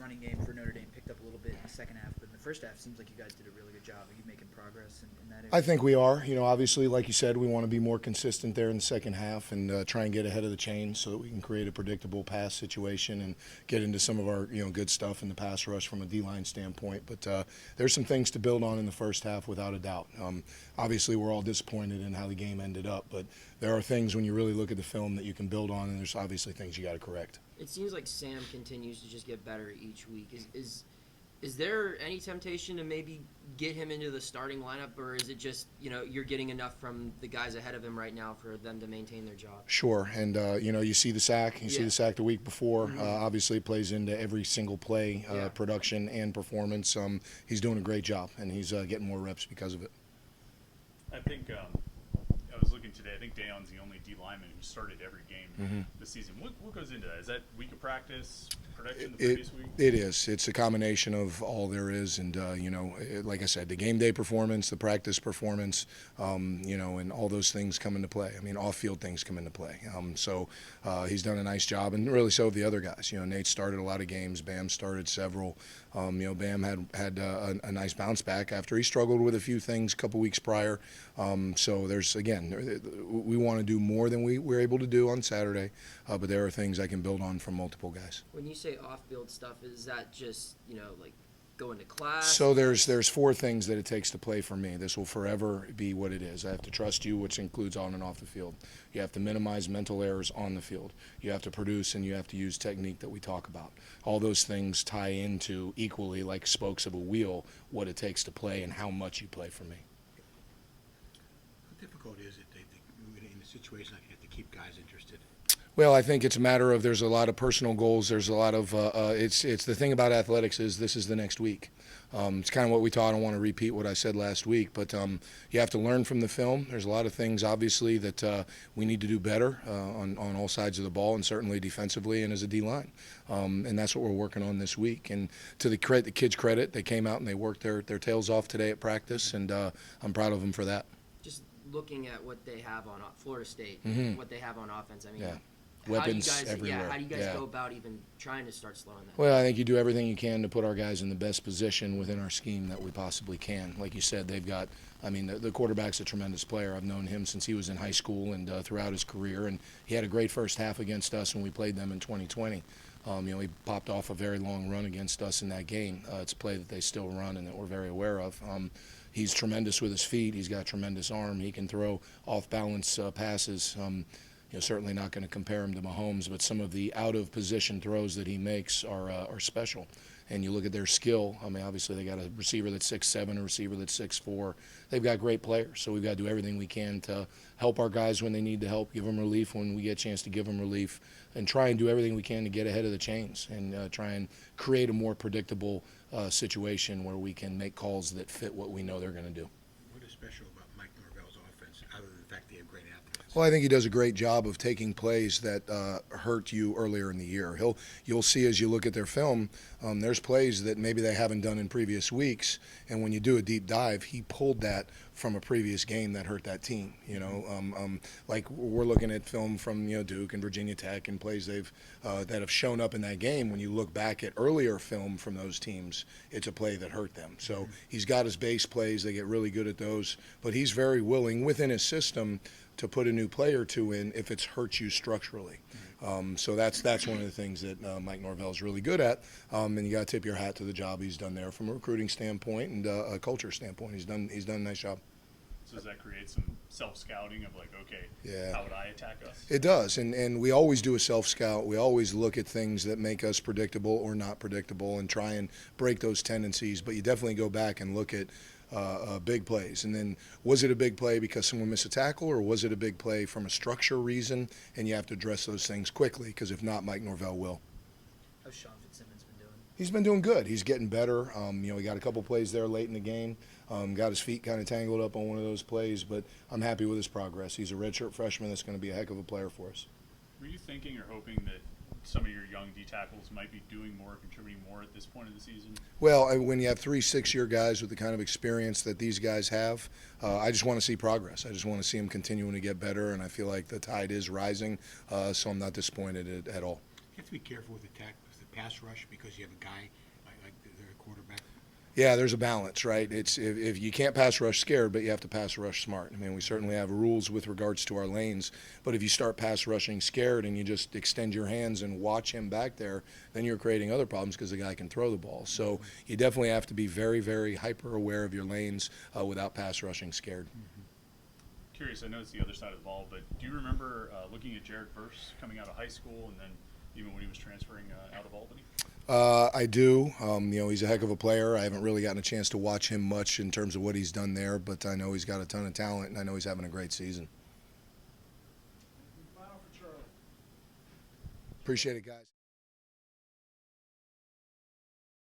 running game for Notre Dame picked up a little bit in the second half, but in the first half, it seems like you guys did a really good job. Are you making progress in that area? I think we are. Obviously, like you said, we want to be more consistent there in the second half and try and get ahead of the chain so that we can create a predictable pass situation and get into some of our good stuff in the pass rush from a D-line standpoint. But there's some things to build on in the first half without a doubt. Obviously, we're all disappointed in how the game ended up, but there are things when you really look at the film that you can build on, and there's obviously things you got to correct. It seems like Sam continues to just get better each week. Is there any temptation to maybe get him into the starting lineup, or is it just, you're getting enough from the guys ahead of him right now for them to maintain their job? Sure, and you see the sack. You see the sack the week before. Mm-hmm. Obviously, it plays into every single play, production and performance. He's doing a great job, and he's getting more reps because of it. I think I was looking today. I think Dayon's the only D lineman who started every game this season. What goes into that? Is that week of practice, production the previous week? It is. It's a combination of all there is, and like I said, the game day performance, the practice performance, and all those things come into play. I mean, off-field things come into play. So he's done a nice job, and really so have the other guys. Nate started a lot of games. Bam started several. Bam had a nice bounce back after he struggled with a few things a couple weeks prior. So we want to do more than we were able to do on Saturday, but there are things I can build on from multiple guys. When you say off-field stuff, is that just, like going to class? So there's four things that it takes to play for me. This will forever be what it is. I have to trust you, which includes on and off the field. You have to minimize mental errors on the field. You have to produce, and you have to use technique that we talk about. All those things tie into equally, like spokes of a wheel, what it takes to play and how much you play for me. How difficult is it in a situation like that to keep guys interested? Well, I think it's a matter of there's a lot of personal goals. There's a lot of it's the thing about athletics is this is the next week. It's kind of what we taught. I don't want to repeat what I said last week, but you have to learn from the film. There's a lot of things, obviously, that we need to do better on all sides of the ball, and certainly defensively and as a D-line. And that's what we're working on this week. And to the kids' credit, they came out and they worked their tails off today at practice, and I'm proud of them for that. Just looking at what they have on Florida State, what they have on offense, I mean, yeah. Weapons everywhere. How do you guys go about even trying to start slowing that? Well, I think you do everything you can to put our guys in the best position within our scheme that we possibly can. Like you said, they've got, the quarterback's a tremendous player. I've known him since he was in high school and throughout his career, and he had a great first half against us when we played them in 2020. He popped off a very long run against us in that game. It's a play that they still run and that we're very aware of. He's tremendous with his feet. He's got a tremendous arm. He can throw off-balance passes. Certainly not going to compare him to Mahomes, but some of the out-of-position throws that he makes are special. And you look at their skill. Obviously they got a receiver that's 6'7", a receiver that's 6'4". They've got great players, so we've got to do everything we can to help our guys when they need to help, give them relief when we get a chance to give them relief, and try and do everything we can to get ahead of the chains and try and create a more predictable situation where we can make calls that fit what we know they're going to do. What is special about Mike Norvell's offense, other than the fact they have great athletes? Well, I think he does a great job of taking plays that hurt you earlier in the year. You'll see as you look at their film, there's plays that maybe they haven't done in previous weeks, and when you do a deep dive, he pulled that from a previous game that hurt that team. Like we're looking at film from Duke and Virginia Tech and plays that have shown up in that game. When you look back at earlier film from those teams, it's a play that hurt them. So he's got his base plays; they get really good at those. But he's very willing within his system to put a new player or two in if it's hurt you structurally. So that's one of the things that Mike Norvell is really good at, and you got to tip your hat to the job he's done there from a recruiting standpoint and a culture standpoint. He's done a nice job. So does that create some self-scouting of like, okay, how would I attack us? It does, and we always do a self-scout. We always look at things that make us predictable or not predictable and try and break those tendencies, but you definitely go back and look at big plays. And then was it a big play because someone missed a tackle, or was it a big play from a structure reason? And you have to address those things quickly, because if not, Mike Norvell will. How's Sean Fitzsimmons been doing? He's been doing good. He's getting better. He got a couple plays there late in the game. Got his feet kind of tangled up on one of those plays, but I'm happy with his progress. He's a redshirt freshman that's going to be a heck of a player for us. Were you thinking or hoping that some of your young D tackles might be doing more, contributing more at this point of the season? Well, when you have 3 6-year guys with the kind of experience that these guys have, I just want to see progress. I just want to see them continuing to get better, and I feel like the tide is rising, so I'm not disappointed at all. You have to be careful with the pass rush because you have a guy like their quarterback? Yeah, there's a balance, right? It's if you can't pass rush scared, but you have to pass rush smart. I mean, we certainly have rules with regards to our lanes, but if you start pass rushing scared and you just extend your hands and watch him back there, then you're creating other problems because the guy can throw the ball. So you definitely have to be very, very hyper aware of your lanes without pass rushing scared. Curious, I know it's the other side of the ball, but do you remember looking at Jared Verse coming out of high school and then even when he was transferring out of Albany? I do. He's a heck of a player. I haven't really gotten a chance to watch him much in terms of what he's done there, but I know he's got a ton of talent, and I know he's having a great season. Appreciate it, guys.